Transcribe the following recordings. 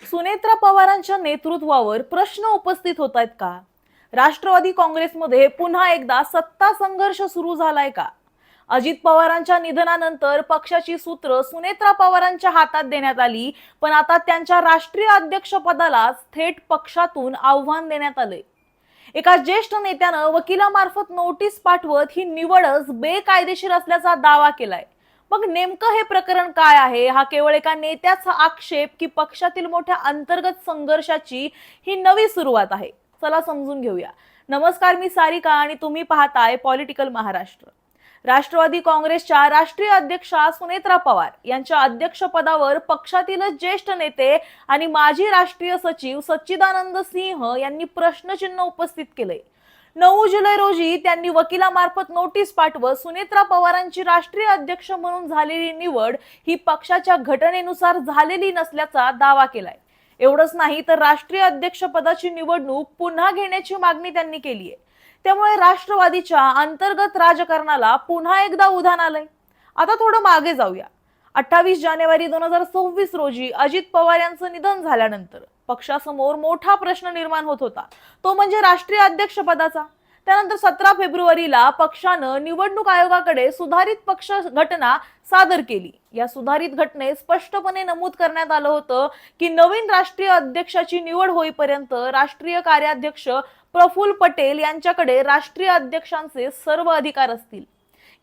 सुनेत्रा पवारांच्या नेतृत्वावर प्रश्न उपस्थित होत आहेत का? राष्ट्रवादी काँग्रेसमध्ये पुन्हा एकदा सत्ता संघर्ष सुरू झालाय का? अजित पवारांच्या निधनानंतर पक्षाची सूत्र सुनेत्रा पवारांच्या हातात देण्यात आली, पण आता त्यांच्या राष्ट्रीय अध्यक्षपदालाच थेट पक्षातून आव्हान देण्यात आले. एका ज्येष्ठ नेत्यानं वकिलामार्फत नोटीस पाठवत ही निवडच बेकायदेशीर असल्याचा दावा केलाय. मग नेमकं हे प्रकरण काय आहे? हा केवळ एका नेत्याचा आक्षेप की पक्षातील मोठ्या अंतर्गत संघर्षाची ही नवी सुरुवात आहे? चला समजून घेऊया. नमस्कार, मी सारिका आणि तुम्ही पाहताय पॉलिटिकल महाराष्ट्र. राष्ट्रवादी काँग्रेसच्या राष्ट्रीय अध्यक्षा सुनेत्रा पवार यांच्या अध्यक्षपदावर पक्षातीलच ज्येष्ठ नेते आणि माजी राष्ट्रीय सचिव सच्चिदानंद सिंह यांनी प्रश्नचिन्ह उपस्थित केले. 9 जुलै रोजी त्यांनी वकिलामार्फत नोटीस पाठवत सुनेत्रा पवारांची राष्ट्रीय अध्यक्ष म्हणून झालेली निवड ही पक्षाच्या घटनेनुसार झालेली नसल्याचा दावा केलाय. एवढंच नाही तर राष्ट्रीय अध्यक्षपदाची निवडणूक पुन्हा घेण्याची मागणी त्यांनी केली आहे. त्यामुळे राष्ट्रवादीच्या अंतर्गत राजकारणाला पुन्हा एकदा उधाण आलंय. आता थोडं मागे जाऊया. 28 जानेवारी 2026 रोजी अजित पवार यांचं निधन झाल्यानंतर पक्षासमोर मोठा प्रश्न निर्माण होत होता, तो म्हणजे राष्ट्रीय अध्यक्षपदाचा. त्यानंतर 17 फेब्रुवारीला पक्षानं निवडणूक आयोगाकडे सुधारित पक्ष घटना सादर केली. या सुधारित घटनेत स्पष्टपणे नमूद करण्यात आलं होतं की नवीन राष्ट्रीय अध्यक्षाची निवड होईपर्यंत राष्ट्रीय कार्याध्यक्ष प्रफुल्ल पटेल यांच्याकडे राष्ट्रीय अध्यक्षांचे सर्व अधिकार असतील.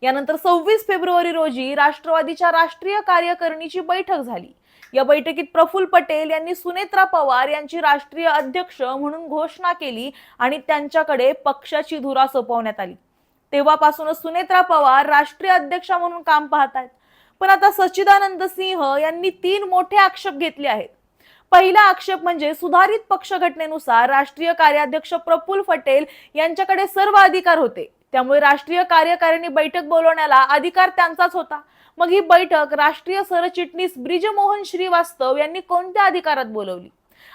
यानंतर 26 फेब्रुवारी रोजी राष्ट्रवादीच्या राष्ट्रीय कार्यकारिणीची बैठक झाली. या बैठकीत प्रफुल्ल पटेल यांनी सुनेत्रा पवार यांची राष्ट्रीय अध्यक्ष म्हणून घोषणा केली आणि त्यांच्याकडे पक्षाची धुरा सोपवण्यात आली. तेव्हापासूनच सुनेत्रा पवार राष्ट्रीय अध्यक्ष म्हणून काम पाहतात. पण आता सच्चिदानंद सिंह यांनी 3 मोठे आक्षेप घेतले आहेत. पहिला आक्षेप म्हणजे सुधारित पक्ष घटनेनुसार राष्ट्रीय कार्याध्यक्ष प्रफुल्ल पटेल यांच्याकडे सर्व अधिकार होते, त्यामुळे राष्ट्रीय कार्यकारिणी बैठक बोलवण्याला अधिकार त्यांचाच होता. मग ही बैठक राष्ट्रीय सरचिटणीस ब्रिजमोहन श्रीवास्तव यांनी कोणत्या अधिकारात बोलवली,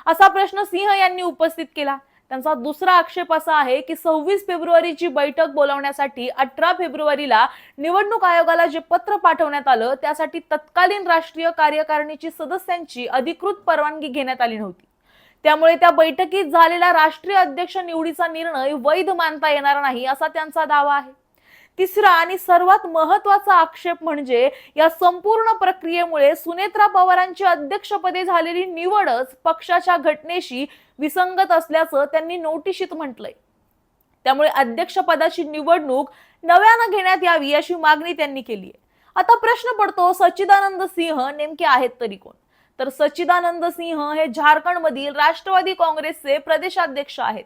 असा प्रश्न सिंह यांनी उपस्थित केला. त्यांचा दुसरा आक्षेप असा आहे की 26 फेब्रुवारीची बैठक बोलवण्यासाठी 18 फेब्रुवारीला निवडणूक आयोगाला जे पत्र पाठवण्यात आलं त्यासाठी तत्कालीन राष्ट्रीय कार्यकारिणीची सदस्यांची अधिकृत परवानगी घेण्यात आली नव्हती. त्यामुळे त्या बैठकीत झालेला राष्ट्रीय अध्यक्ष निवडीचा निर्णय वैध मानता येणार नाही, असा त्यांचा दावा आहे. तिसरा आणि सर्वात महत्त्वाचा आक्षेप म्हणजे या संपूर्ण प्रक्रियेमुळे सुनेत्रा पवारांची अध्यक्षपदी झालेली निवडच पक्षाच्या घटनेशी विसंगत असल्याचं त्यांनी नोटिशीत म्हटलंय. त्यामुळे अध्यक्षपदाची निवडणूक नव्यानं घेण्यात यावी अशी मागणी त्यांनी केली आहे. आता प्रश्न पडतो, सच्चिदानंद सिंह नेमके आहेत तरी कोण? तर सच्चिदानंद सिंह हे झारखंडमधील राष्ट्रवादी काँग्रेसचे प्रदेशाध्यक्ष आहेत.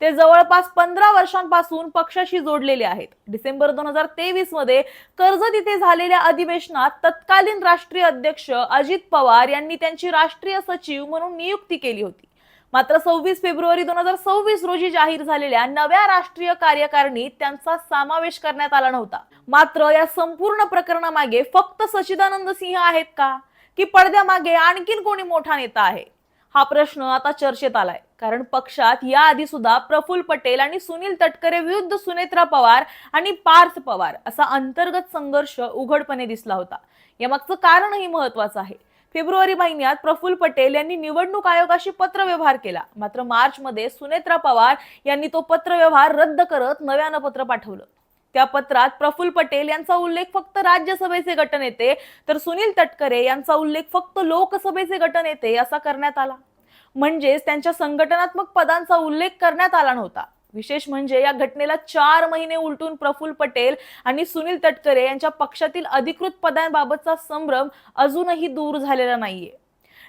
ते जवळपास 15 वर्षांपासून पक्षाशी जोडलेले आहेत. डिसेंबर 2023 मध्ये कर्जत इथे झालेल्या अधिवेशनात तत्कालीन राष्ट्रीय अध्यक्ष अजित पवार यांनी त्यांची राष्ट्रीय सचिव म्हणून नियुक्ती केली होती. मात्र 26 फेब्रुवारी 2026 रोजी जाहीर झालेल्या नव्या राष्ट्रीय कार्यकारिणीत त्यांचा समावेश करण्यात आला नव्हता. मात्र या संपूर्ण प्रकरणामागे फक्त सच्चिदानंद सिंह आहेत का, की पडद्यामागे आणखीन कोणी मोठा नेता आहे? हा प्रश्न आता चर्चेत आलाय. कारण पक्षात याआधी सुद्धा प्रफुल्ल पटेल आणि सुनील तटकरे विरुद्ध सुनेत्रा पवार आणि पार्थ पवार असा अंतर्गत संघर्ष उघडपणे दिसला होता. यामागचं कारणही महत्त्वाचं आहे. फेब्रुवारी महिन्यात प्रफुल्ल पटेल यांनी निवडणूक आयोगाशी पत्रव्यवहार केला. मात्र मार्च मध्ये सुनेत्रा पवार यांनी तो पत्रव्यवहार रद्द करत नव्यानं पत्र पाठवलं. त्या पत्रात प्रफुल्ल पटेल यांचा उल्लेख फक्त राज्यसभेचे गटनेते तर सुनील तटकरे यांचा उल्लेख फक्त लोकसभेचे गटनेते असा करण्यात आला. म्हणजेच त्यांच्या संघटनात्मक पदांचा उल्लेख करण्यात आला नव्हता. विशेष म्हणजे या घटनेला 4 महिने उलटून प्रफुल्ल पटेल आणि सुनील तटकरे यांच्या पक्षातील अधिकृत पदांबाबतचा संभ्रम अजूनही दूर झालेला नाहीये.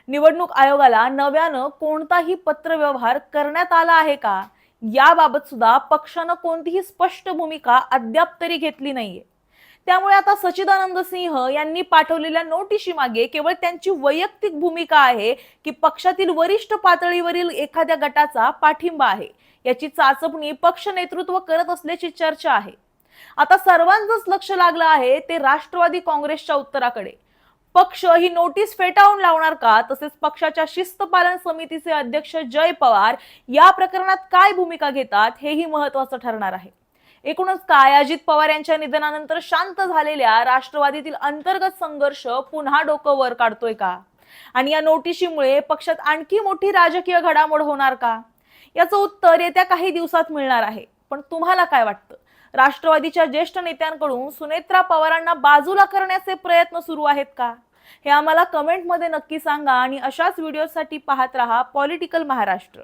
निवडणूक आयोगाला नव्यानं कोणताही पत्रव्यवहार करण्यात आला आहे का, याबाबत सुद्धा पक्षानं कोणतीही स्पष्ट भूमिका अद्याप तरी घेतली नाहीये. त्यामुळे आता सच्चिदानंद सिंह यांनी पाठवलेल्या नोटिशी मागे केवळ त्यांची वैयक्तिक भूमिका आहे की पक्षातील वरिष्ठ पातळीवरील एखाद्या गटाचा पाठिंबा आहे, याची चाचपणी पक्ष नेतृत्व करत असल्याची चर्चा आहे. आता सर्वांचंच लक्ष लागलं आहे ते राष्ट्रवादी काँग्रेसच्या उत्तराकडे. पक्ष ही नोटीस फेटाळून लावणार का, तसेच पक्षाच्या शिस्तपालन समितीचे अध्यक्ष जय पवार या प्रकरणात काय भूमिका घेतात, हेही महत्त्वाचं ठरणार आहे. एकूणच काय, अजित पवार यांच्या निधनानंतर शांत झालेल्या राष्ट्रवादीतील अंतर्गत संघर्ष पुन्हा डोकं वर काढतोय का? आणि या नोटिशीमुळे पक्षात आणखी मोठी राजकीय घडामोड होणार का? याचं उत्तर येत्या काही दिवसात मिळणार आहे. पण तुम्हाला काय वाटतं? राष्ट्रवादीच्या ज्येष्ठ नेत्यांकडून सुनेत्रा पवारांना बाजूला करण्याचे प्रयत्न सुरू आहेत का? हे आम्हाला कमेंटमध्ये नक्की सांगा आणि अशाच व्हिडिओसाठी पाहत रहा पॉलिटिकल महाराष्ट्र.